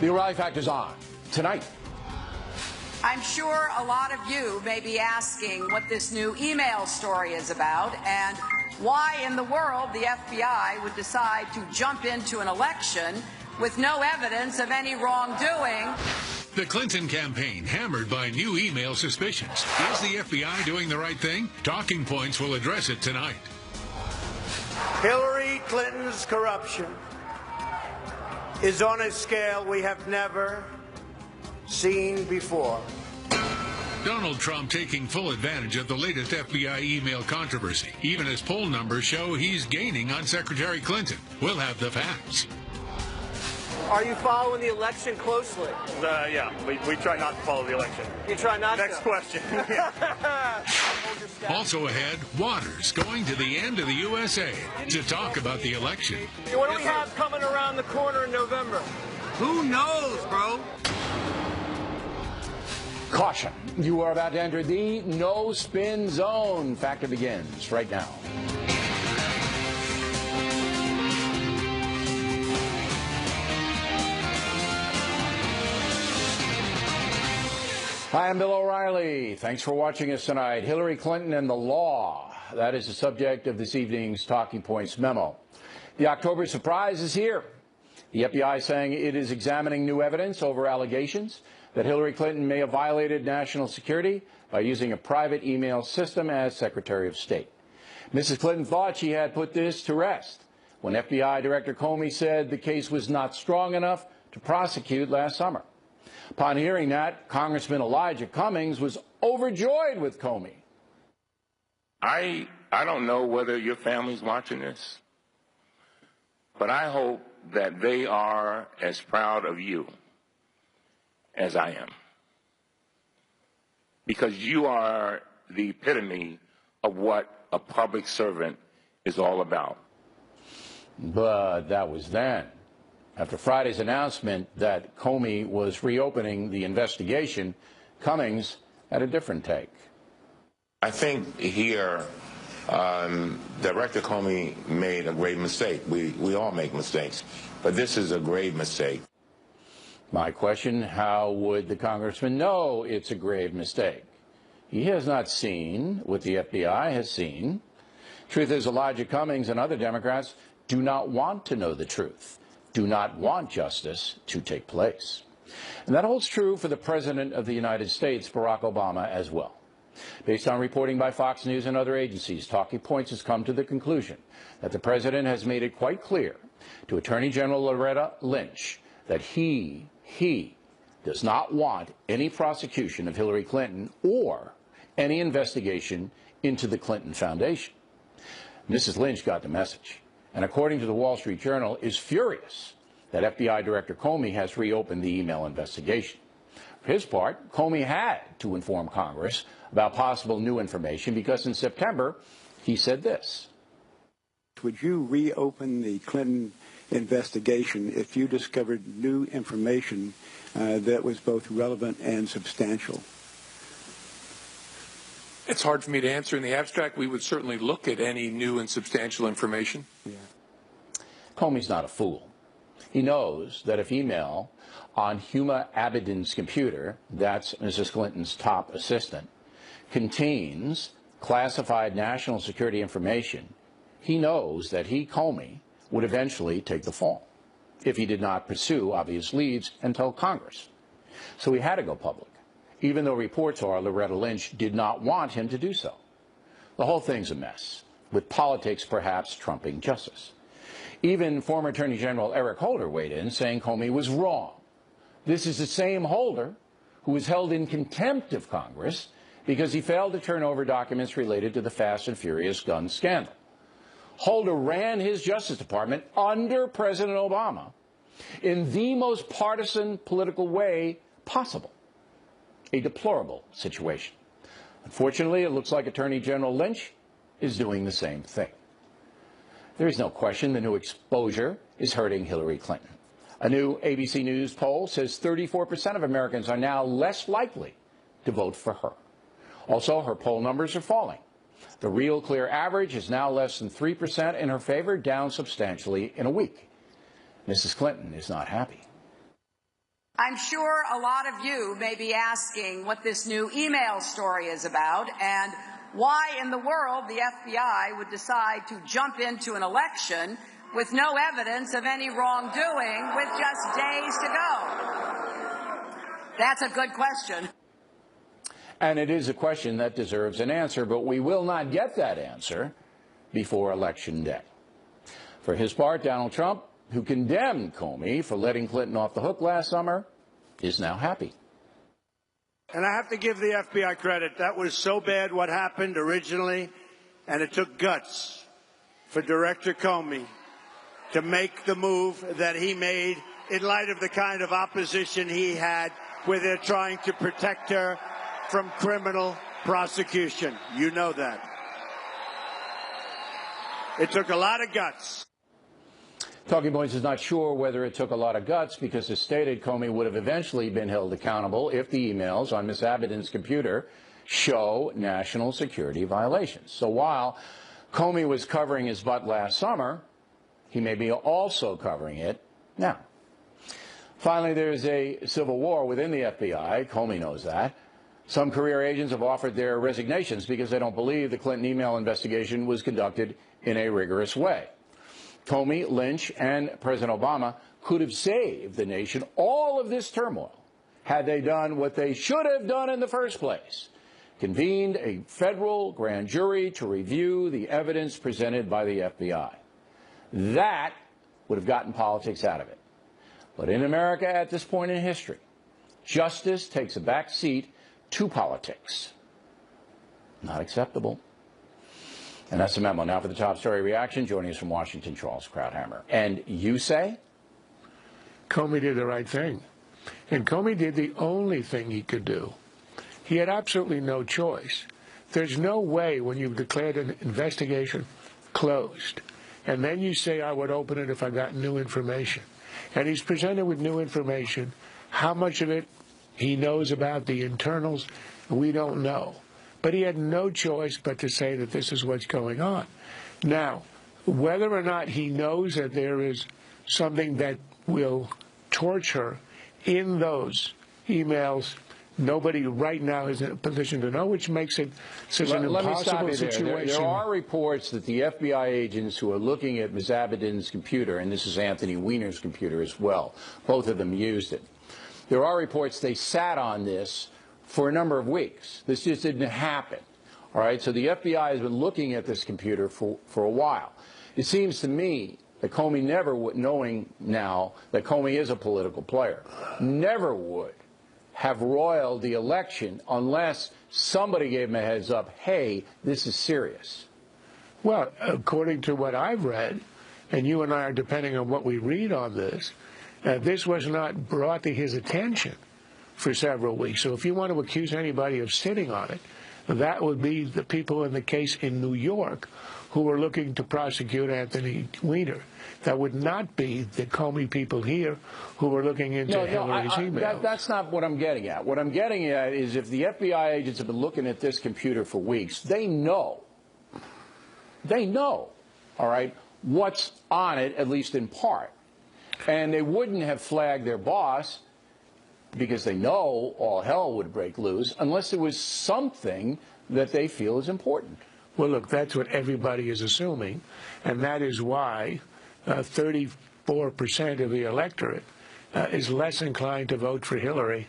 The O'Reilly Factor's on tonight. I'm sure a lot of you may be asking what this new email story is about and why in the world the FBI would decide to jump into an election with no evidence of any wrongdoing. The Clinton campaign hammered by new email suspicions. Is the FBI doing the right thing? Talking Points will address it tonight. Hillary Clinton's corruption is on a scale we have never seen before. Donald Trump taking full advantage of the latest FBI email controversy, even as poll numbers show he's gaining on Secretary Clinton. We'll have the facts. Are you following the election closely? Yeah, we try not to follow the election. You try not Next to? question. Also ahead, Waters going to the end of the USA to talk about the election. What do we have coming around the corner in November? Who knows, bro? Caution. You are about to enter the no-spin zone. Factor begins right now. Hi, I'm Bill O'Reilly. Thanks for watching us tonight. Hillary Clinton and the law. That is the subject of this evening's Talking Points memo. The October surprise is here. The FBI saying it is examining new evidence over allegations that Hillary Clinton may have violated national security by using a private email system as Secretary of State. Mrs. Clinton thought she had put this to rest when FBI Director Comey said the case was not strong enough to prosecute last summer. Upon hearing that, Congressman Elijah Cummings was overjoyed with Comey. I don't know whether your family's watching this, but I hope that they are as proud of you as I am, because you are the epitome of what a public servant is all about. But that was then. After Friday's announcement that Comey was reopening the investigation, Cummings had a different take. I think here, Director Comey made a grave mistake. We all make mistakes, but this is a grave mistake. My question, how would the congressman know it's a grave mistake? He has not seen what the FBI has seen. Truth is, Elijah Cummings and other Democrats do not want to know the truth, do not want justice to take place. And that holds true for the President of the United States, Barack Obama, as well. Based on reporting by Fox News and other agencies, Talking Points has come to the conclusion that the President has made it quite clear to Attorney General Loretta Lynch that he does not want any prosecution of Hillary Clinton or any investigation into the Clinton Foundation. Mrs. Lynch got the message, and according to the Wall Street Journal, is furious that FBI Director Comey has reopened the email investigation. For his part, Comey had to inform Congress about possible new information because in September he said this. Would you reopen the Clinton investigation if you discovered new information that was both relevant and substantial? It's hard for me to answer in the abstract. We would certainly look at any new and substantial information. Yeah. Comey's not a fool. He knows that if email on Huma Abedin's computer, that's Mrs. Clinton's top assistant, contains classified national security information, he knows that he, Comey, would eventually take the fall if he did not pursue obvious leads and tell Congress. So he had to go public, even though reports are Loretta Lynch did not want him to do so. The whole thing's a mess, with politics perhaps trumping justice. Even former Attorney General Eric Holder weighed in, saying Comey was wrong. This is the same Holder who was held in contempt of Congress because he failed to turn over documents related to the Fast and Furious gun scandal. Holder ran his Justice Department under President Obama in the most partisan political way possible. A deplorable situation. Unfortunately, it looks like Attorney General Lynch is doing the same thing. There is no question the new exposure is hurting Hillary Clinton. A new ABC News poll says 34% of Americans are now less likely to vote for her. Also, her poll numbers are falling. The real clear average is now less than 3% in her favor, down substantially in a week. Mrs. Clinton is not happy. I'm sure a lot of you may be asking what this new email story is about and why in the world the FBI would decide to jump into an election with no evidence of any wrongdoing with just days to go. That's a good question. And it is a question that deserves an answer, but we will not get that answer before Election Day. For his part, Donald Trump, who condemned Comey for letting Clinton off the hook last summer, is now happy. And I have to give the FBI credit. That was so bad what happened originally, and it took guts for Director Comey to make the move that he made in light of the kind of opposition he had, where they're trying to protect her from criminal prosecution. You know that. It took a lot of guts. Talking Points is not sure whether it took a lot of guts because, as stated, Comey would have eventually been held accountable if the emails on Ms. Abbedin's computer show national security violations. So while Comey was covering his butt last summer, he may be also covering it now. Finally, there is a civil war within the FBI. Comey knows that. Some career agents have offered their resignations because they don't believe the Clinton email investigation was conducted in a rigorous way. Comey, Lynch, and President Obama could have saved the nation all of this turmoil had they done what they should have done in the first place, convened a federal grand jury to review the evidence presented by the FBI. That would have gotten politics out of it. But in America at this point in history, justice takes a back seat to politics. Not acceptable. And that's the memo. Now for the top story reaction. Joining us from Washington, Charles Krauthammer. And you say? Comey did the right thing. And Comey did the only thing he could do. He had absolutely no choice. There's no way when you've declared an investigation closed, and then you say, I would open it if I got new information. And he's presented with new information. How much of it he knows about the internals, we don't know. But he had no choice but to say that this is what's going on. Now, whether or not he knows that there is something that will torch her in those emails, nobody right now is in a position to know, which makes it such an impossible situation. There are reports that the FBI agents who are looking at Ms. Abbedin's computer, and this is Anthony Weiner's computer as well, both of them used it. There are reports they sat on this for a number of weeks. This just didn't happen. All right, so the FBI has been looking at this computer for a while. It seems to me that Comey never would, knowing now that Comey is a political player, never would have roiled the election unless somebody gave him a heads up, hey, this is serious. Well, according to what I've read, and you and I are depending on what we read on this was not brought to his attention for several weeks. So if you want to accuse anybody of sitting on it, that would be the people in the case in New York who were looking to prosecute Anthony Weiner. That would not be the Comey people here who were looking into Hillary's emails. That's not what I'm getting at. What I'm getting at is if the FBI agents have been looking at this computer for weeks, they know, all right, what's on it, at least in part. And they wouldn't have flagged their boss because they know all hell would break loose unless there was something that they feel is important. Well, look, that's what everybody is assuming, and that is why 34% of the electorate is less inclined to vote for Hillary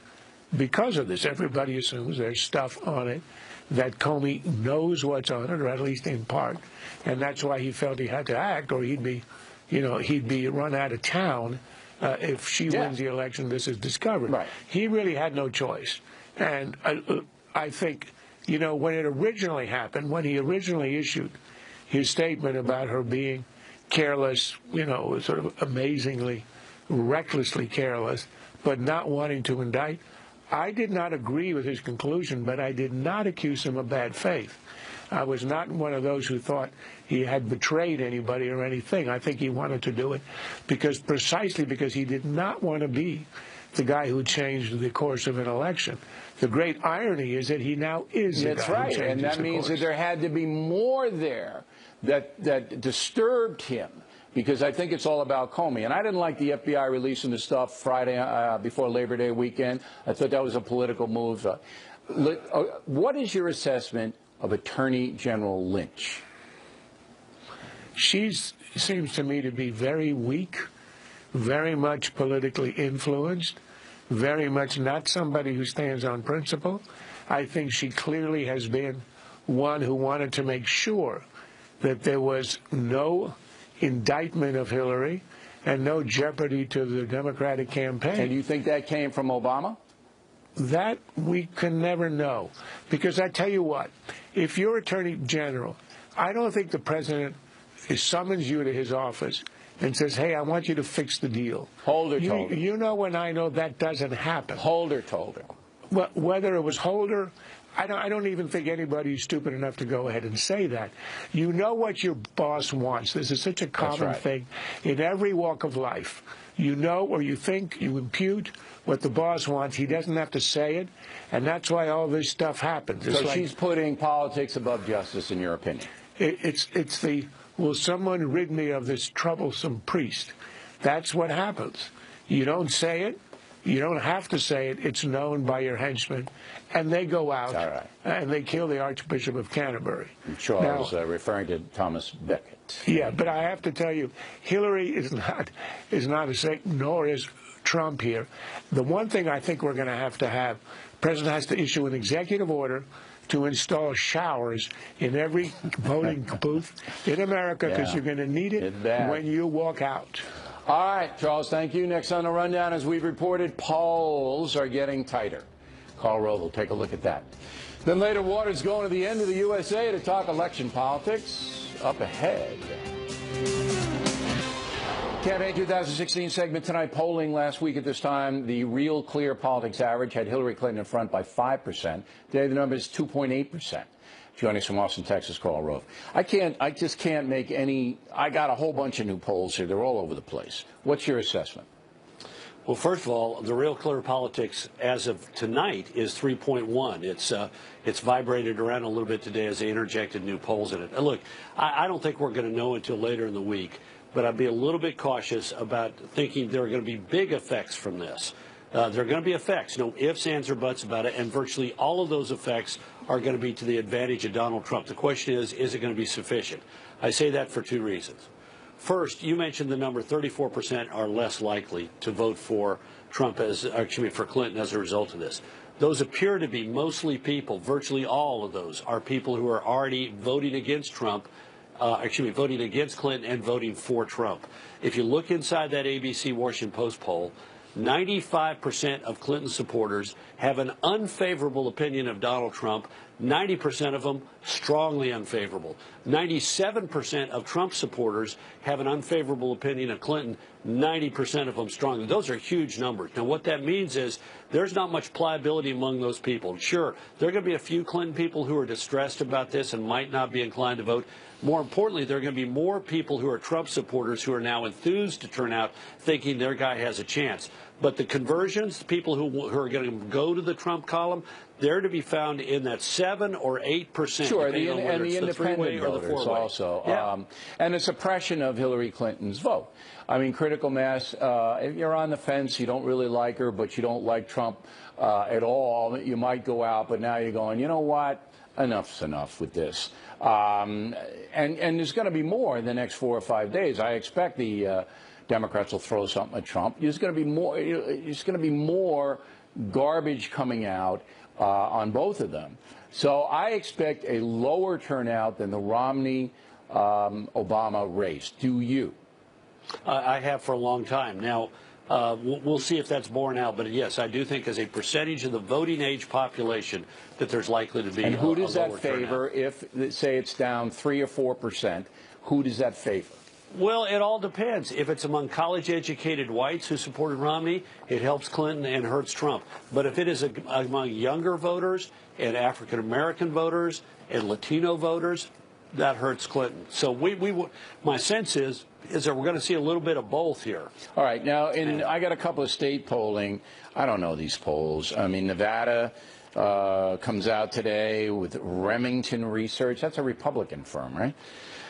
because of this. Everybody assumes there's stuff on it that Comey knows what's on it, or at least in part, and that's why he felt he had to act, or he'd be run out of town if she wins the election. This is discovered. Right. He really had no choice, and I think, when it originally happened, when he originally issued his statement about her being careless, sort of amazingly, recklessly careless, but not wanting to indict, I did not agree with his conclusion, but I did not accuse him of bad faith. I was not one of those who thought he had betrayed anybody or anything. I think he wanted to do it precisely because he did not want to be the guy who changed the course of an election. The great irony is that he now is the guy who changes the course. And that means that there had to be more there that disturbed him because I think it's all about Comey. And I didn't like the FBI releasing the stuff Friday before Labor Day weekend. I thought that was a political move. What is your assessment of Attorney General Lynch? She seems to me to be very weak, very much politically influenced, very much not somebody who stands on principle. I think she clearly has been one who wanted to make sure that there was no indictment of Hillary and no jeopardy to the Democratic campaign. And you think that came from Obama? That we can never know. Because I tell you what, if you're Attorney General, I don't think the president summons you to his office and says, hey, I want you to fix the deal. Holder told her. You know, when I know that doesn't happen. Holder told her. Well, whether it was Holder, I don't even think anybody's stupid enough to go ahead and say that. You know what your boss wants. This is such a common thing in every walk of life. You know, or you think, you impute what the boss wants. He doesn't have to say it, and that's why all this stuff happens. So she's putting politics above justice, in your opinion? It's the, will someone rid me of this troublesome priest? That's what happens. You don't say it. You don't have to say it. It's known by your henchmen. And they go out and they kill the Archbishop of Canterbury. Charles, referring to Thomas Becket. Yeah, but I have to tell you, Hillary is not a Satan, nor is Trump here. The one thing I think we're going to have, the president has to issue an executive order to install showers in every voting booth in America, because you're going to need it when you walk out. All right, Charles, thank you. Next on the rundown, as we've reported, polls are getting tighter. Karl Rove will take a look at that. Then later, Waters going to the end of the USA to talk election politics. Up ahead. Campaign 2016 segment tonight. Polling last week at this time, the Real Clear Politics average had Hillary Clinton in front by 5%. Today, the number is 2.8%. Joining us from Austin, Texas, Karl Rove. I just can't make any. I got a whole bunch of new polls here. They're all over the place. What's your assessment? Well, first of all, the Real Clear Politics as of tonight is 3.1. It's vibrated around a little bit today as they interjected new polls in it. And look, I don't think we're going to know until later in the week, but I'd be a little bit cautious about thinking there are going to be big effects from this. There are going to be effects, no ifs, ands, or buts about it, and virtually all of those effects are going to be to the advantage of Donald Trump. The question is it going to be sufficient? I say that for two reasons. First, you mentioned the number 34% are less likely to vote for for Clinton as a result of this. Those appear to be mostly people, virtually all of those are people who are already voting against Trump, voting against Clinton and voting for Trump. If you look inside that ABC Washington Post poll, 95% of Clinton supporters have an unfavorable opinion of Donald Trump. 90% of them strongly unfavorable. 97% of Trump supporters have an unfavorable opinion of Clinton. 90% of them strongly. Those are huge numbers. Now, what that means is there's not much pliability among those people. Sure, there are going to be a few Clinton people who are distressed about this and might not be inclined to vote. More importantly, there are going to be more people who are Trump supporters who are now enthused to turn out thinking their guy has a chance. But the conversions, the people who are going to go to the Trump column, they're to be found in that 7 or 8%. Sure, and the independent voters also. Yeah. And a suppression of Hillary Clinton's vote. I mean, critical mass, if you're on the fence, you don't really like her, but you don't like Trump at all, you might go out, but now you're going, you know what? Enough's enough with this. And there's going to be more in the next 4 or 5 days. I expect the Democrats will throw something at Trump. There's going to be more garbage coming out on both of them. So I expect a lower turnout than the Romney-Obama race. Do you? I have for a long time. Now, we'll see if that's borne out. But, yes, I do think as a percentage of the voting age population that there's likely to be and who does that favor turnout. If, say, it's down 3 or 4%, who does that favor? Well, it all depends. If it's among college-educated whites who supported Romney, it helps Clinton and hurts Trump. But if it is among younger voters and African-American voters and Latino voters, that hurts Clinton. So my sense is that we're going to see a little bit of both here. All right. Now, I got a couple of state polling. I don't know these polls. I mean, Nevada comes out today with Remington Research. That's a Republican firm, right?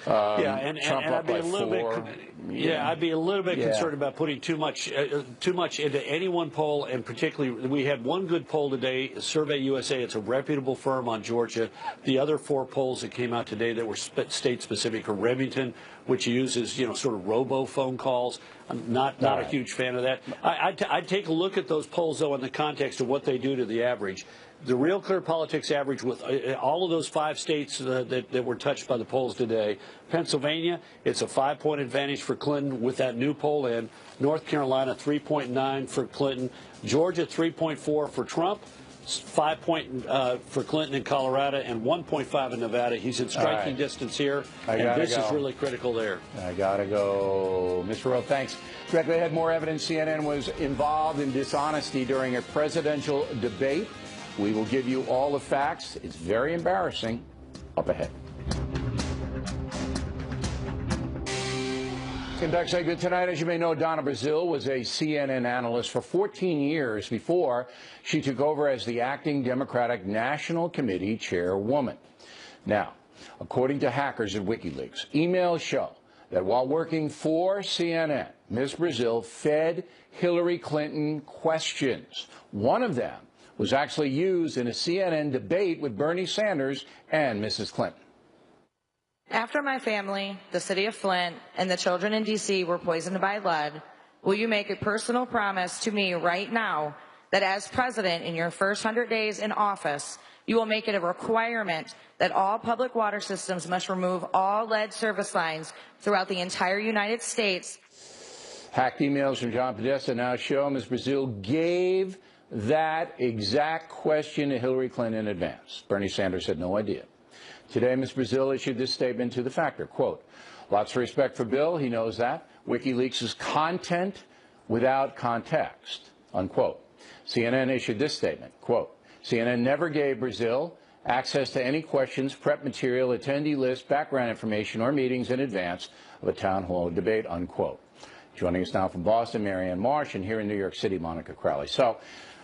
And I'd be a little bit. I'd be a little bit concerned about putting too much into any one poll, and particularly we had one good poll today, Survey USA. It's a reputable firm on Georgia. The other 4 polls that came out today that were state specific are Remington, which uses sort of robo phone calls. I'm not a huge fan of that. I'd take a look at those polls though in the context of what they do to the average. The Real Clear Politics average with all of those 5 states that were touched by the polls today. Pennsylvania, it's a 5-point advantage for Clinton with that new poll in. North Carolina, 3.9 for Clinton. Georgia, 3.4 for Trump. 5 point for Clinton in Colorado and 1.5 in Nevada. He's in striking distance here, and this is really critical there. I gotta go. Mr. Rowe, thanks. Directly ahead, more evidence CNN was involved in dishonesty during a presidential debate. We will give you all the facts. It's very embarrassing. Up ahead. Conduct segment tonight. As you may know, Donna Brazile was a CNN analyst for 14 years before she took over as the acting Democratic National Committee chairwoman. Now, according to hackers at WikiLeaks, emails show that while working for CNN, Ms. Brazile fed Hillary Clinton questions. One of them was actually used in a CNN debate with Bernie Sanders and Mrs. Clinton. After my family, the city of Flint, and the children in D.C. were poisoned by lead, will you make a personal promise to me right now that as president in your first 100 days in office, you will make it a requirement that all public water systems must remove all lead service lines throughout the entire United States? Hacked emails from John Podesta now show Ms. Brazile gave that exact question to Hillary Clinton in advance. Bernie Sanders had no idea. Today, Ms. Brazile issued this statement to The Factor, quote, "Lots of respect for Bill, he knows that. WikiLeaks is content without context," unquote. CNN issued this statement, quote, "CNN never gave Brazile access to any questions, prep material, attendee list, background information, or meetings in advance of a town hall debate," unquote. Joining us now from Boston, Marianne Marsh, and here in New York City, Monica Crowley. So,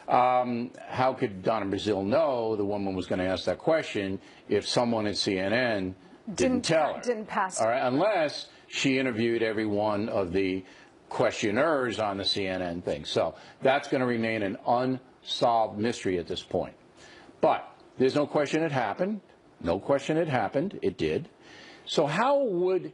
how could Donna Brazile know the woman was going to ask that question if someone at CNN didn't tell her? Didn't pass. All right, unless she interviewed every one of the questioners on the CNN thing. So that's going to remain an unsolved mystery at this point. But there's no question it happened. No question it happened. It did. So how would,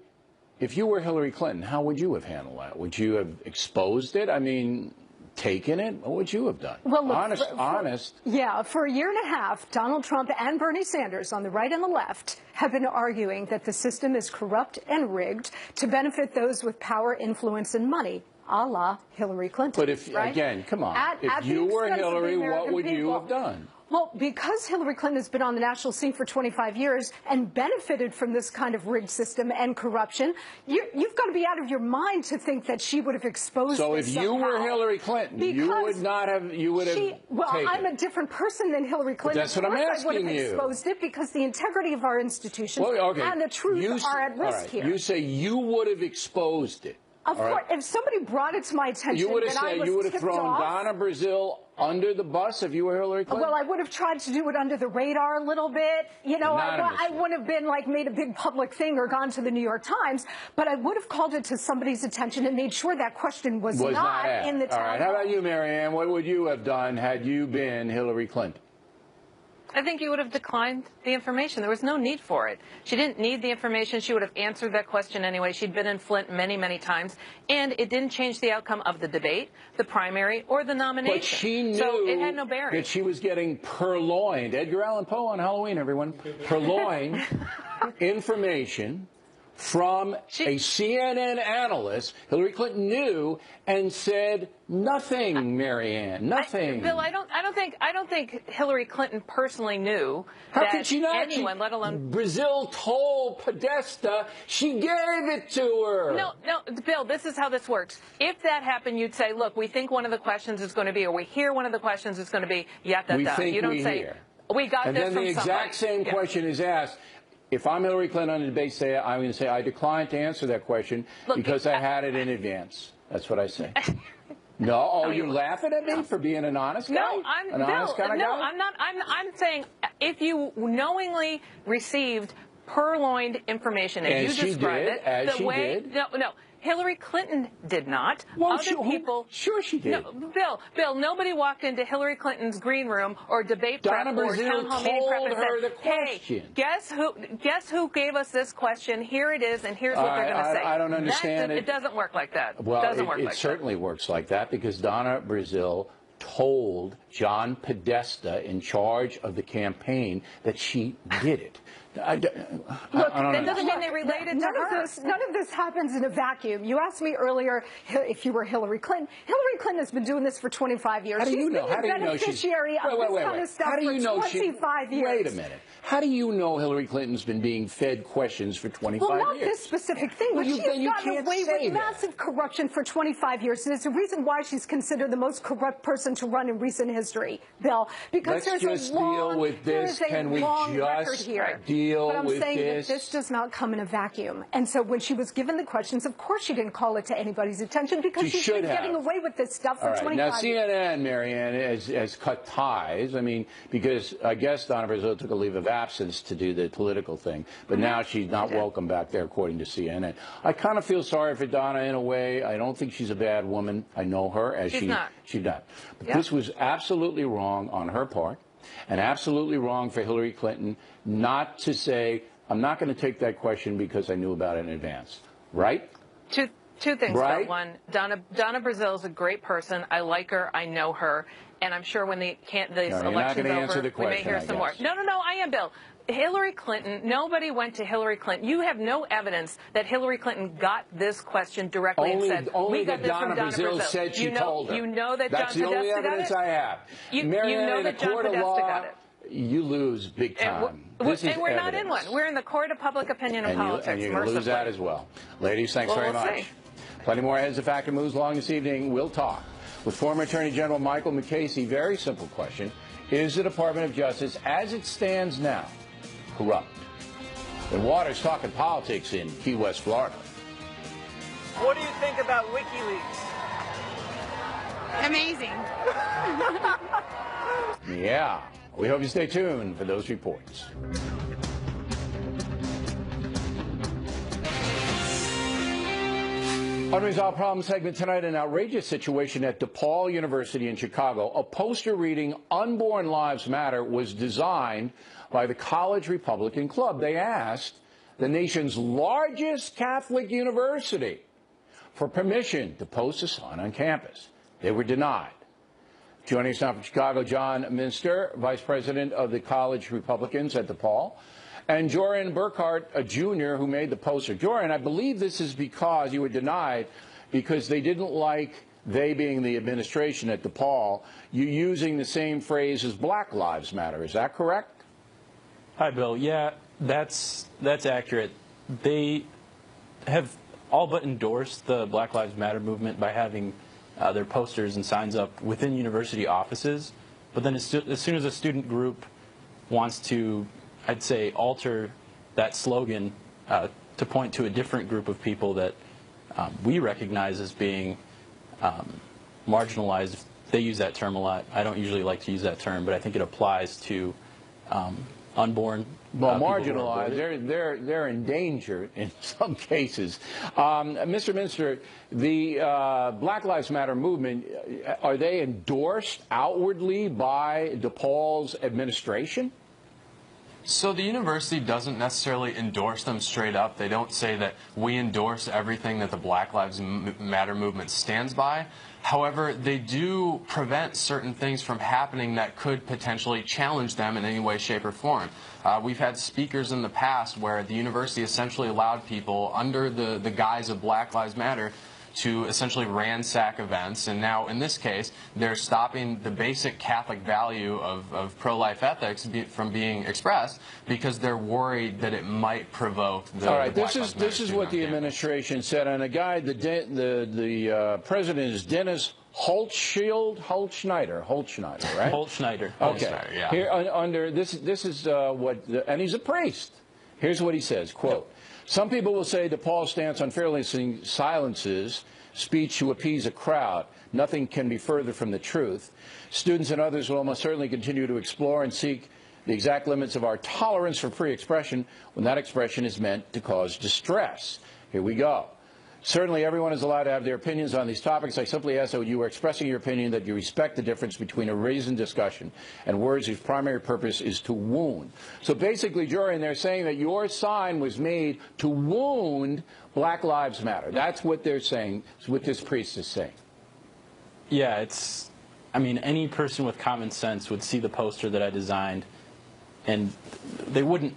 if you were Hillary Clinton, how would you have handled that? Would you have exposed it? I mean, taken it? What would you have done? Well, look, honest. Yeah, for a year and a half, Donald Trump and Bernie Sanders on the right and the left have been arguing that the system is corrupt and rigged to benefit those with power, influence, and money, a la Hillary Clinton. But if, right? again, come on, At if you were Hillary, what would you people. have done? Well, because Hillary Clinton has been on the national scene for 25 years and benefited from this kind of rigged system and corruption, you've got to be out of your mind to think that she would have exposed So this if you somehow. were Hillary Clinton, you would not have, you would have Well, taken I'm it. a different person than Hillary Clinton. That's what I'm asking I would have you. exposed it because the integrity of our institutions and the truth are at risk here. You say you would have exposed it. Of course, if somebody brought it to my attention, you would have then I said was you would have tipped thrown off. Donna Brazile under the bus if you were Hillary Clinton? Well, I would have tried to do it under the radar a little bit. You know, I wouldn't have been like made a big public thing or gone to the New York Times, but I would have called it to somebody's attention and made sure that question was not in the town hall. All right, how about you, Marianne? What would you have done had you been Hillary Clinton? I think you would have declined the information. There was no need for it. She didn't need the information. She would have answered that question anyway. She'd been in Flint many, many times. And it didn't change the outcome of the debate, the primary, or the nomination. But she knew so it had no bearing. that she was getting purloined. Edgar Allan Poe on Halloween, everyone. Purloined information from a CNN analyst. Hillary Clinton knew and said nothing, Marianne, nothing. Bill, I don't think Hillary Clinton personally knew How that could she not? anyone, let alone Brazile told Podesta she gave it to her. No, Bill, this is how this works. If that happened, you'd say, look, we think one of the questions is going to be, or we hear one of the questions is going to be, yada, We da. think You don't we say, hear. we got and this then from the exact same question is asked. If I'm Hillary Clinton on the debate stage, I'm going to say I declined to answer that question because I had it in advance. That's what I say. No, you're laughing at me for being an honest guy? No, honest kind of guy? I'm not. I'm saying if you knowingly received purloined information, and you described it. As she did. No. Hillary Clinton did not. Well, Other people. Sure she did. No, Bill, nobody walked into Hillary Clinton's green room or debate prep Donna or town hall meeting prep and her said, the question. hey, guess who gave us this question? Here it is, and here's what they're going to say. I don't understand it. It doesn't work like that. Well, it certainly works like that because Donna Brazile told John Podesta, in charge of the campaign, that she did it. Look, that doesn't mean they related to her. None of this happens in a vacuum. You asked me earlier if you were Hillary Clinton. Hillary Clinton has been doing this for 25 years. How do you know? She's been the beneficiary of this kind of stuff for 25 years. Wait a minute. How do you know Hillary Clinton's been being fed questions for 25 years? Well, not this specific thing, but she's gotten away with massive corruption for 25 years. And it's the reason why she's considered the most corrupt person to run in recent history, Bill. Because Let's just deal with this. Can we just deal but I'm with saying this? that this does not come in a vacuum. And so when she was given the questions, of course she didn't call it to anybody's attention because she's been getting away with this stuff for 25 now, years. CNN, Marianne, has cut ties. I mean, because I guess Donna Brazile took a leave of absence to do the political thing, but now she's not welcome back there, according to CNN. I kind of feel sorry for Donna in a way. I don't think she's a bad woman. I know her as she's not. But this was absolutely wrong on her part, and absolutely wrong for Hillary Clinton not to say, I'm not going to take that question because I knew about it in advance. Right? Two things. Right? One, Donna Brazile is a great person. I like her. I know her. And I'm sure when the election's over, we may hear some more. No, I am, Bill. Hillary Clinton, nobody went to Hillary Clinton. You have no evidence that Hillary Clinton got this question directly and said, we got this from Donna Brazile. Said she told her. You know that That's John the only Podesta evidence got it? I have. You Marianne, know in that a John court of Podesta law, got it. you lose big time. And we're not in one. We're in the court of public opinion and politics. And you're going to lose that as well. Ladies, thanks very much. See. Plenty more Heads of Factor moves along this evening. We'll talk with former Attorney General Michael McCasey. Very simple question. Is the Department of Justice, as it stands now, corrupt? And Waters talking politics in Key West, Florida. What do you think about WikiLeaks? Amazing. Yeah. We hope you stay tuned for those reports. Unresolved Problem segment tonight, an outrageous situation at DePaul University in Chicago. A poster reading Unborn Lives Matter was designed by the College Republican Club. They asked the nation's largest Catholic university for permission to post a sign on campus. They were denied. Joining us now from Chicago, John Minster, Vice President of the College Republicans at DePaul, and Joran Burkhart, a junior who made the poster. Joran, I believe this is because you were denied because they didn't like, they being the administration at DePaul, you using the same phrase as Black Lives Matter. Is that correct? Hi, Bill. Yeah, that's accurate. They have all but endorsed the Black Lives Matter movement by having their posters and signs up within university offices. But then as soon as a student group wants to, I'd say, alter that slogan to point to a different group of people that we recognize as being marginalized, they use that term a lot. I don't usually like to use that term, but I think it applies to unborn. Well, marginalized, they're in danger in some cases. Mr. Minster, the Black Lives Matter movement, are they endorsed outwardly by DePaul's administration? So the university doesn't necessarily endorse them straight up. They don't say that we endorse everything that the Black Lives Matter movement stands by. However, they do prevent certain things from happening that could potentially challenge them in any way, shape, or form. We've had speakers in the past where the university essentially allowed people under the guise of Black Lives Matter to essentially ransack events, and now in this case they're stopping the basic Catholic value of pro-life ethics from being expressed because they're worried that it might provoke the All right, Black this is what the administration said, and a guy, the president is Dennis Holtschneider, right? Holtschneider. Okay. Holtschneider, yeah. Here under this is what, and he's a priest. Here's what he says, quote, "Some people will say DePaul's stance unfairly silences speech to appease a crowd. Nothing can be further from the truth. Students and others will almost certainly continue to explore and seek the exact limits of our tolerance for free expression when that expression is meant to cause distress. Here we go. Certainly everyone is allowed to have their opinions on these topics. I simply ask that when you are expressing your opinion that you respect the difference between a reasoned discussion and words whose primary purpose is to wound. So basically, Jorian, they're saying that your sign was made to wound Black Lives Matter. That's what they're saying, what this priest is saying. Yeah, I mean, any person with common sense would see the poster that I designed, and they wouldn't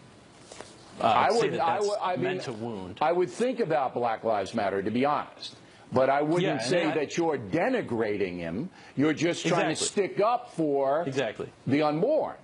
say that that's meant to wound. I would think about Black Lives Matter, to be honest. But I wouldn't say that you're denigrating him. You're just trying to stick up for the unborn.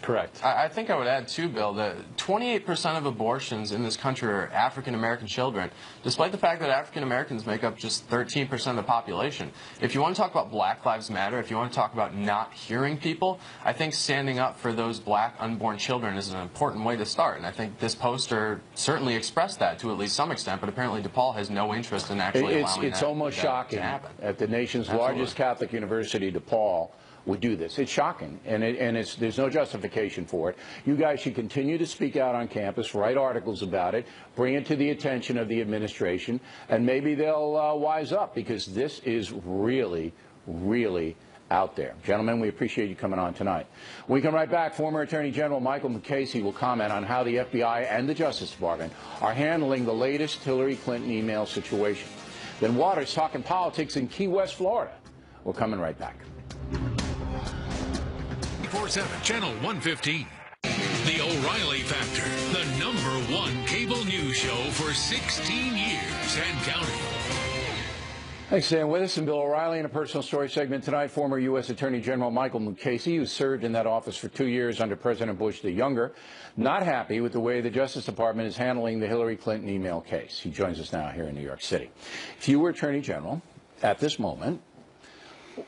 Correct. I think I would add, too, Bill, that 28% of abortions in this country are African-American children, despite the fact that African-Americans make up just 13% of the population. If you want to talk about Black Lives Matter, if you want to talk about not hearing people, I think standing up for those black unborn children is an important way to start. And I think this poster certainly expressed that to at least some extent, but apparently DePaul has no interest in actually allowing It's almost shocking at the nation's largest Catholic university, DePaul, would do this. It's shocking, and there's no justification for it. You guys should continue to speak out on campus, write articles about it, bring it to the attention of the administration, and maybe they'll wise up, because this is really, really out there. Gentlemen, we appreciate you coming on tonight. When we come right back, former Attorney General Michael Mukasey will comment on how the FBI and the Justice Department are handling the latest Hillary Clinton email situation. Then Waters talking politics in Key West, Florida. We're coming right back. 24/7, Channel 115. The O'Reilly Factor, the #1 cable news show for 16 years and counting. Thanks for staying with us. And Bill O'Reilly in a personal story segment tonight. Former U.S. Attorney General Michael Mukasey, who served in that office for 2 years under President Bush the Younger, not happy with the way the Justice Department is handling the Hillary Clinton email case. He joins us now here in New York City. If you were Attorney General at this moment,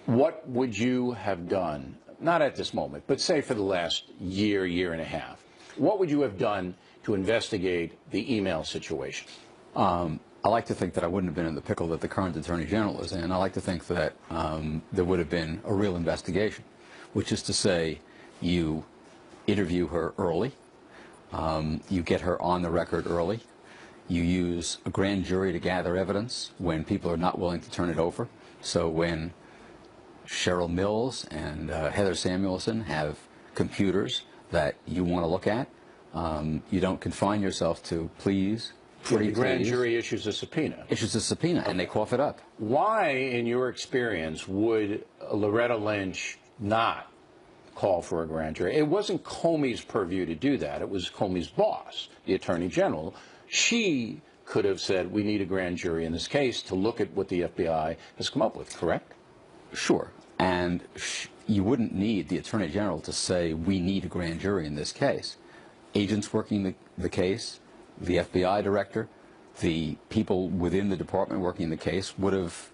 what would you have done? Not at this moment, but say for the last year and a half. What would you have done to investigate the email situation? I like to think that I wouldn't have been in the pickle that the current Attorney General is in. I like to think that there would have been a real investigation, which is to say you interview her early, you get her on the record early, you use a grand jury to gather evidence when people are not willing to turn it over. So when Cheryl Mills and Heather Samuelson have computers that you want to look at, you don't confine yourself to please. The grand jury issues a subpoena. And they cough it up. Why, in your experience, would Loretta Lynch not call for a grand jury? It wasn't Comey's purview to do that. It was Comey's boss, the Attorney General. She could have said, we need a grand jury in this case to look at what the FBI has come up with, correct? Sure. And you wouldn't need the Attorney General to say, we need a grand jury in this case. Agents working the case, the FBI director, the people within the department working the case would have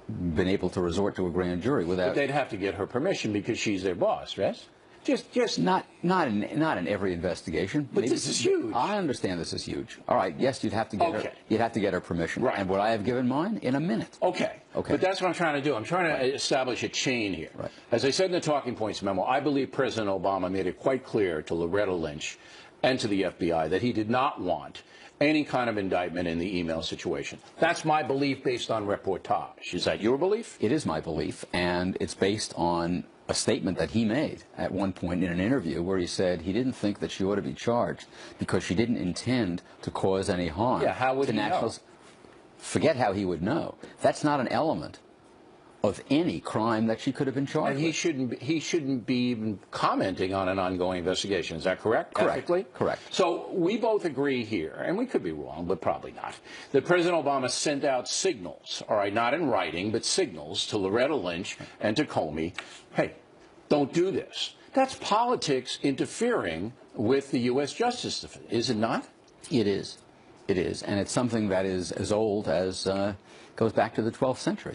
been able to resort to a grand jury without... But they'd have to get her permission because she's their boss, yes? Just not in every investigation. But this is huge. I understand this is huge. All right, yes, you'd have to get her permission. Right. And would I have given mine? In a minute. Okay. But that's what I'm trying to do. I'm trying to establish a chain here. Right. As I said in the Talking Points memo, I believe President Obama made it quite clear to Loretta Lynch and to the FBI that he did not want any kind of indictment in the email situation. That's my belief based on reportage. Is that your belief? It is my belief, and it's based on a statement that he made at one point in an interview where he said he didn't think that she ought to be charged because she didn't intend to cause any harm. Yeah, how would he know? Forget how he would know. That's not an element of any crime that she could have been charged with. And he shouldn't be even commenting on an ongoing investigation. Is that correct? Correct. Ethically? Correct. So we both agree here, and we could be wrong, but probably not, that President Obama sent out signals, all right, not in writing, but signals to Loretta Lynch and to Comey, hey, don't do this. That's politics interfering with the U.S. Justice, is it not? It is. It is. And it's something that is as old as, goes back to the 12th century.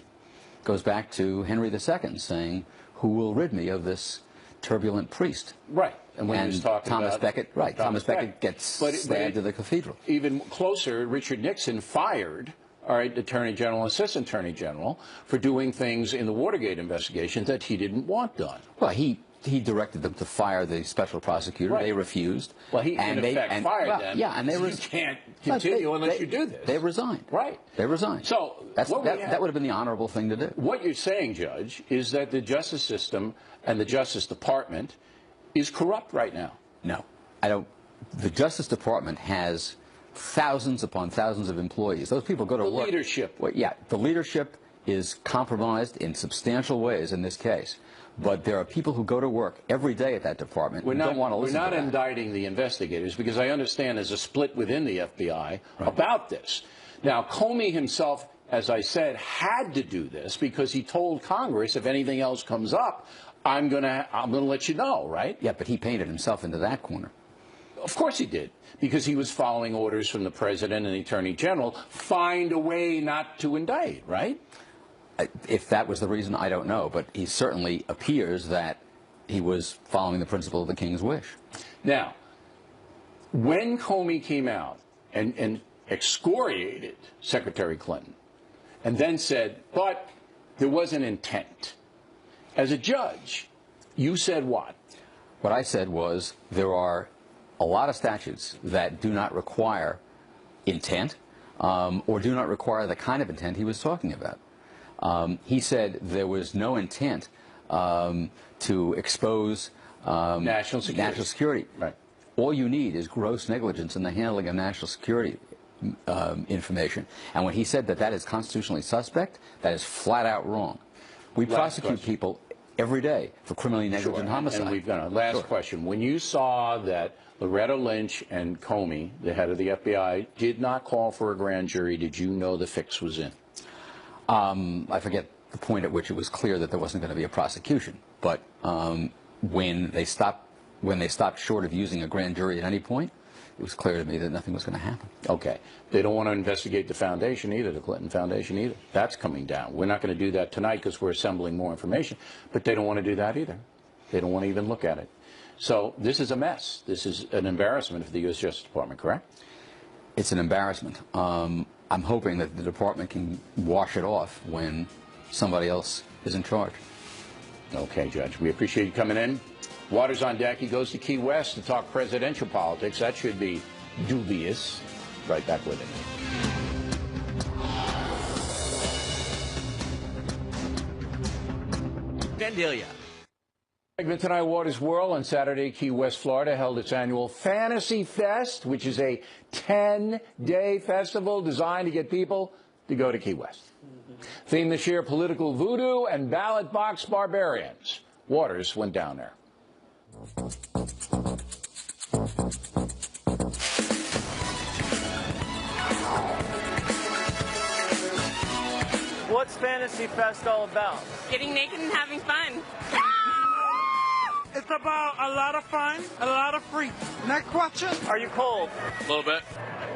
Goes back to Henry II saying, who will rid me of this turbulent priest? Right. And when he was talking Thomas about Becket, right, Thomas Becket gets stabbed to the cathedral. Even closer, Richard Nixon fired, all right, Attorney General, Assistant Attorney General, for doing things in the Watergate investigation that he didn't want done. Well, he he directed them to fire the special prosecutor. Right. They refused. Well, he in effect fired them. Yeah, and you can't continue unless you do this. They resigned. Right. They resigned. So that would have been the honorable thing to do. What you're saying, Judge, is that the justice system and the Justice Department is corrupt right now. No, I don't. The Justice Department has thousands upon thousands of employees. Those people go to work. The leadership. Well, yeah, the leadership is compromised in substantial ways in this case. But there are people who go to work every day at that department who don't want to listen to that. We're not indicting the investigators because I understand there's a split within the FBI about this. Now, Comey himself, as I said, had to do this because he told Congress if anything else comes up, I'm gonna let you know, right? Yeah, but he painted himself into that corner. Of course he did, because he was following orders from the President and the Attorney General, find a way not to indict, right? If that was the reason, I don't know, but he certainly appears that he was following the principle of the King's wish. Now, when Comey came out and excoriated Secretary Clinton and then said, but there was an intent, as a judge, you said what? What I said was there are a lot of statutes that do not require intent or do not require the kind of intent he was talking about. He said there was no intent to expose national security. Right. All you need is gross negligence in the handling of national security information. And when he said that that is constitutionally suspect, that is flat out wrong. We prosecute people every day for criminally negligent homicide. And we've got a last question. When you saw that Loretta Lynch and Comey, the head of the FBI, did not call for a grand jury, did you know the fix was in? I forget the point at which it was clear that there wasn't going to be a prosecution. But when they stopped short of using a grand jury at any point, it was clear to me that nothing was going to happen. Okay. They don't want to investigate the foundation either, the Clinton Foundation either. That's coming down. We're not going to do that tonight because we're assembling more information. But they don't want to do that either. They don't want to even look at it. So this is a mess. This is an embarrassment for the U.S. Justice Department, correct? It's an embarrassment. I'm hoping that the department can wash it off when somebody else is in charge. Okay, Judge. We appreciate you coming in. Water's on deck. He goes to Key West to talk presidential politics. That should be dubious. Right back with him. Vandalia. Segment tonight, Waters World on Saturday, Key West, Florida, held its annual Fantasy Fest, which is a 10-day festival designed to get people to go to Key West. Theme this year, political voodoo and ballot box barbarians. Waters went down there. What's Fantasy Fest all about? Getting naked and having fun. It's about a lot of fun, a lot of freaks. Next question. Are you cold? A little bit.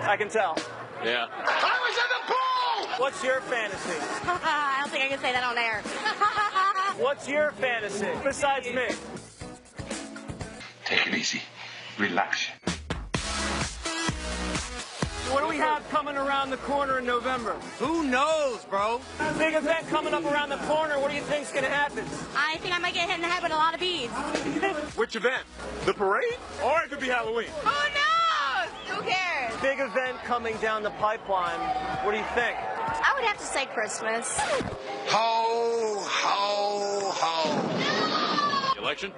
I can tell. Yeah. I was in the pool! What's your fantasy? I don't think I can say that on air. What's your fantasy, besides me? Take it easy. Relax. What do we have coming around the corner in November? Who knows, bro? Big event coming up around the corner. What do you think's going to happen? I think I might get hit in the head with a lot of beads. Which event? The parade? Or it could be Halloween. Who knows? Who cares? Big event coming down the pipeline. What do you think? I would have to say Christmas. Ho, ho, ho. Election?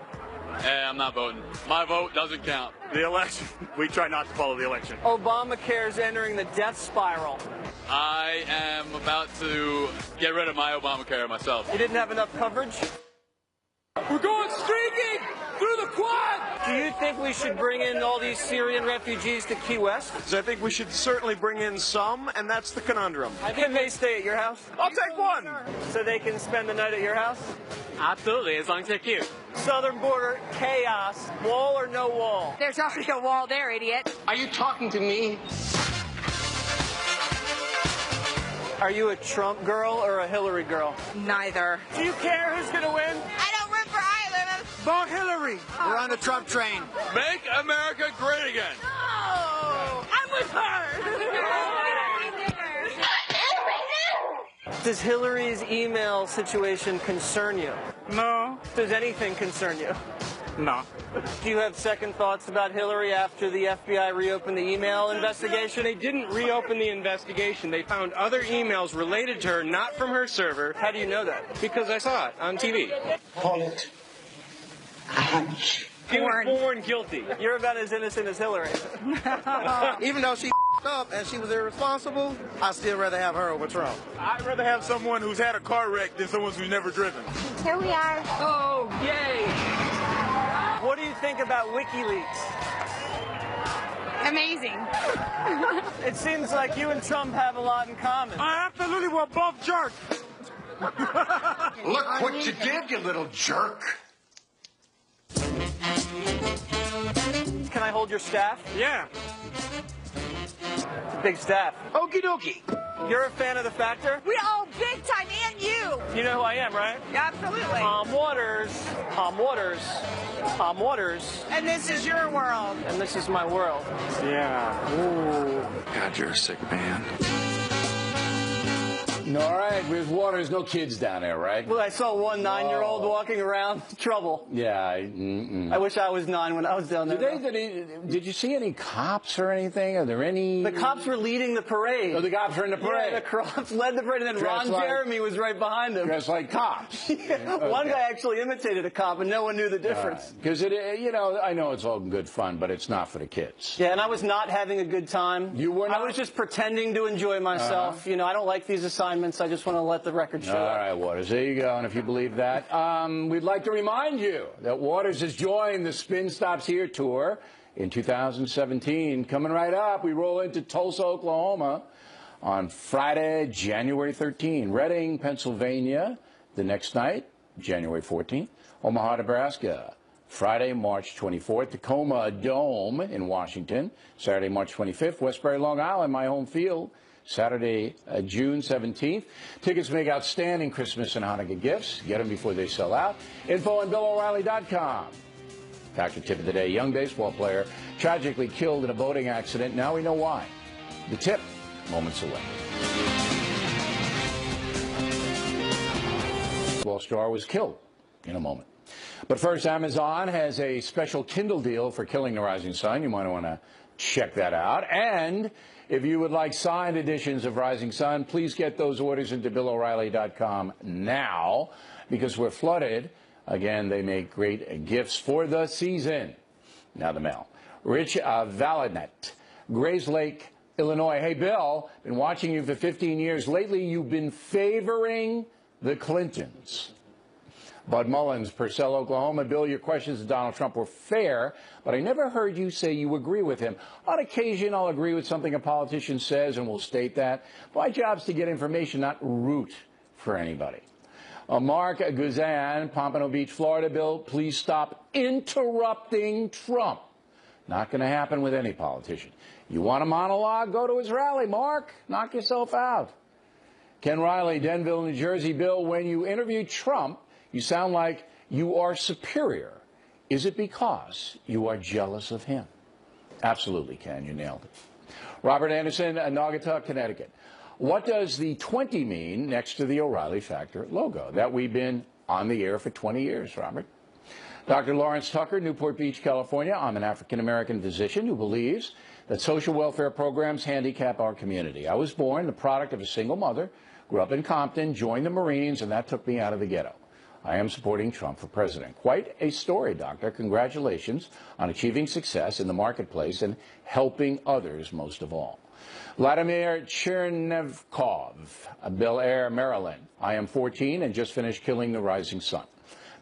I'm not voting. My vote doesn't count. The election. We try not to follow the election. Obamacare's entering the death spiral. I am about to get rid of my Obamacare myself. You didn't have enough coverage? We're going streaking through the quad! Do you think we should bring in all these Syrian refugees to Key West? I think we should certainly bring in some, and that's the conundrum. Can they stay at your house? I'll take one! So they can spend the night at your house? Absolutely, as long as they're cute. Southern border, chaos, wall or no wall? There's already a wall there, idiot. Are you talking to me? Are you a Trump girl or a Hillary girl? Neither. Do you care who's going to win? I don't root for either. Vote Hillary. We're on the Trump train. Make America great again. No! I'm with her. Does Hillary's email situation concern you? No. Does anything concern you? No. Do you have second thoughts about Hillary after the FBI reopened the email investigation? They didn't reopen the investigation. They found other emails related to her, not from her server. How do you know that? Because I saw it on TV. Call it a hunch. He was born guilty. You're about as innocent as Hillary. Even though she up and she was irresponsible, I'd still rather have her over Trump. I'd rather have someone who's had a car wreck than someone who's never driven. Here we are. Oh, yay! What do you think about WikiLeaks? Amazing. It seems like you and Trump have a lot in common. I absolutely were both jerks. Look what you did, you little jerk. Can I hold your staff? Yeah. It's a big staff. Okie dokie. You're a fan of The Factor? We all big time, and you. You know who I am, right? Absolutely. Tom Waters. Tom Waters. Tom Waters. And this is your world. And this is my world. Yeah. Ooh. God, you're a sick man. All right, with Waters, no kids down there, right? Well, I saw one 9-year-old walking around. Trouble. Yeah. I wish I was 9 when I was down there. Did you see any cops or anything? Are there any? The cops were leading the parade. Oh, the cops were in the parade. Yeah, the cops led the parade, and then Ron Jeremy was right behind them. Dressed like cops. Yeah. Okay. One guy actually imitated a cop, and no one knew the difference. Because I know it's all good fun, but it's not for the kids. Yeah, and I was not having a good time. You were not? I was just pretending to enjoy myself. You know, I don't like these assignments. I just want to let the record show. All right, Waters, there you go. And if you believe that, we'd like to remind you that Waters has joined the Spin Stops Here tour in 2017. Coming right up, we roll into Tulsa, Oklahoma on Friday, January 13. Reading, Pennsylvania, the next night, January 14th. Omaha, Nebraska, Friday, March 24th. Tacoma Dome in Washington, Saturday, March 25th. Westbury, Long Island, my home field, Saturday, June 17th. Tickets make outstanding Christmas and Hanukkah gifts. Get them before they sell out. Info on BillO'Reilly.com. Factor tip of the day, young baseball player tragically killed in a boating accident. Now we know why. The tip, moments away. Baseball star was killed in a moment. But first, Amazon has a special Kindle deal for Killing the Rising Sun. You might want to check that out. And if you would like signed editions of Rising Sun, please get those orders into BillO'Reilly.com now, because we're flooded. Again, they make great gifts for the season. Now the mail. Rich Valanet, Grays Lake, Illinois. Hey, Bill, been watching you for 15 years. Lately, you've been favoring the Clintons. Bud Mullins, Purcell, Oklahoma. Bill, your questions to Donald Trump were fair, but I never heard you say you agree with him. On occasion, I'll agree with something a politician says, and we'll state that. My job's to get information, not root for anybody. Mark Guzan, Pompano Beach, Florida. Bill, please stop interrupting Trump. Not going to happen with any politician. You want a monologue? Go to his rally, Mark. Knock yourself out. Ken Riley, Denville, New Jersey. Bill, when you interview Trump, you sound like you are superior. Is it because you are jealous of him? Absolutely, Ken. You nailed it. Robert Anderson, Naugatuck, Connecticut. What does the 20 mean next to the O'Reilly Factor logo? That we've been on the air for 20 years, Robert. Dr. Lawrence Tucker, Newport Beach, California. I'm an African-American physician who believes that social welfare programs handicap our community. I was born the product of a single mother, grew up in Compton, joined the Marines, and that took me out of the ghetto. I am supporting Trump for president. Quite a story, Doctor. Congratulations on achieving success in the marketplace and helping others most of all. Vladimir Chernevkov, Bel Air, Maryland. I am 14 and just finished Killing the Rising Sun.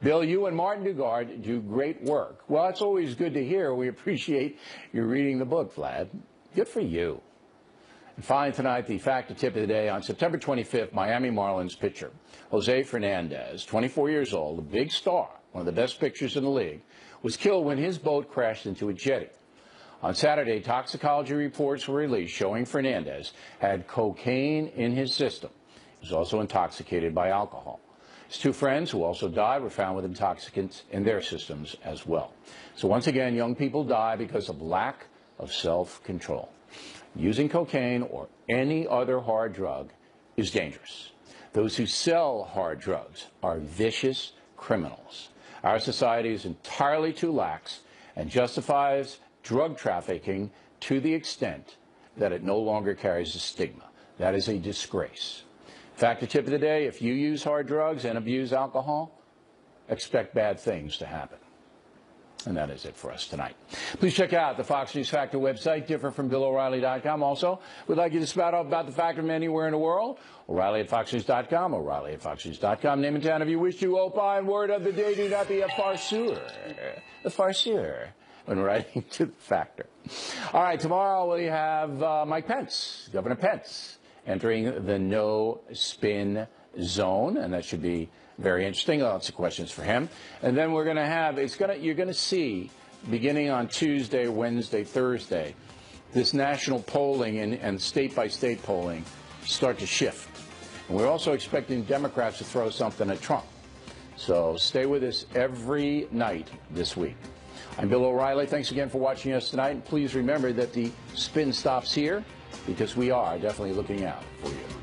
Bill, you and Martin Dugard do great work. Well, it's always good to hear. We appreciate you reading the book, Vlad. Good for you. And finally tonight, the factor tip of the day. On September 25th, Miami Marlins pitcher Jose Fernandez, 24 years old, a big star, one of the best pitchers in the league, was killed when his boat crashed into a jetty. On Saturday, toxicology reports were released showing Fernandez had cocaine in his system. He was also intoxicated by alcohol. His two friends, who also died, were found with intoxicants in their systems as well. So once again, young people die because of lack of self-control. Using cocaine or any other hard drug is dangerous. Those who sell hard drugs are vicious criminals. Our society is entirely too lax and justifies drug trafficking to the extent that it no longer carries a stigma. That is a disgrace. Factor tip of the day, if you use hard drugs and abuse alcohol, expect bad things to happen. And that is it for us tonight. Please check out the Fox News Factor website, different from BillO'Reilly.com. Also, we'd like you to spout off about the Factor from anywhere in the world. O'Reilly at FoxNews.com, O'Reilly at FoxNews.com. Name and town if you wish to opine. Word of the day, do not be a farceur. A farceur when writing to the Factor. All right, tomorrow we have Mike Pence, Governor Pence, entering the no-spin zone, and that should be very interesting. Lots of questions for him. And then we're going to have, you're going to see, beginning on Tuesday, Wednesday, Thursday, this national polling and state-by-state polling start to shift. And we're also expecting Democrats to throw something at Trump. So stay with us every night this week. I'm Bill O'Reilly. Thanks again for watching us tonight. And please remember that the spin stops here because we are definitely looking out for you.